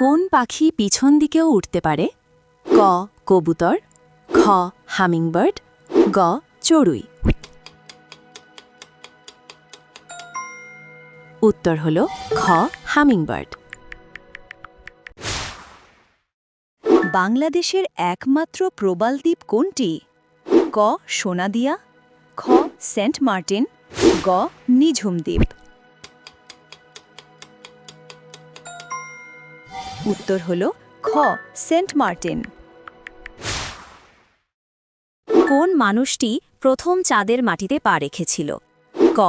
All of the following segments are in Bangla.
কোন পাখি পিছন দিকেও উঠতে পারে? ক কবুতর, খ হামিংবার্ড, গ চড়ুই। উত্তর হল খ হামিংবার্ড। বাংলাদেশের একমাত্র প্রবাল দ্বীপ কোনটি? ক সোনাদিয়া, খ সেন্ট মার্টিন, গ নিঝুম দ্বীপ। উত্তর হল খ সেন্ট মার্টিন। কোন মানুষটি প্রথম চাঁদের মাটিতে পা রেখেছিল? ক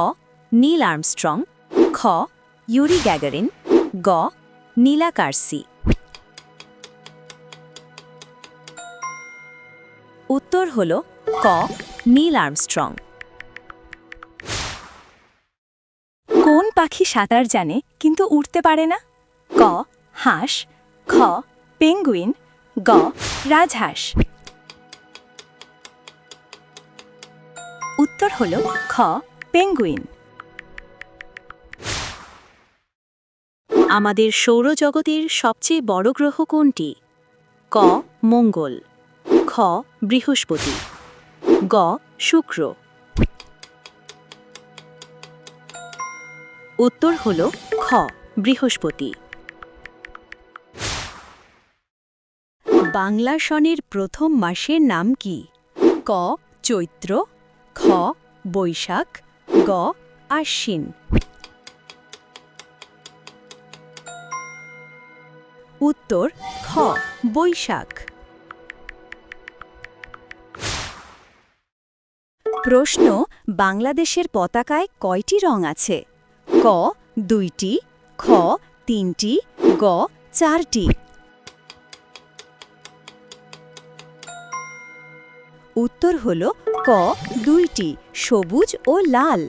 নীল আর্মস্ট্রং, খ ইউরি গ্যাগারিন, গ নীলা কার্সি। উত্তর হল ক নীল আর্মস্ট্রং। কোন পাখি সাঁতার জানে কিন্তু উঠতে পারে না? ক হাঁস, খ পেঙ্গুইন, গ রাজহাঁস। উত্তর হল খ পেঙ্গুইন। আমাদের সৌরজগতের সবচেয়ে বড় গ্রহ কোনটি? ক মঙ্গল, খ বৃহস্পতি, গ শুক্র। উত্তর হল খ বৃহস্পতি। বাংলা সনের প্রথম মাসের নাম কি? ক চৈত্র, খ বৈশাখ, গ আশ্বিন। উত্তর খ বৈশাখ। প্রশ্ন, বাংলাদেশের পতাকায় কয়টি রং আছে? ক 2টি, খ 3টি, গ 4টি। উত্তর হল ক 2টি, সবুজ ও লাল।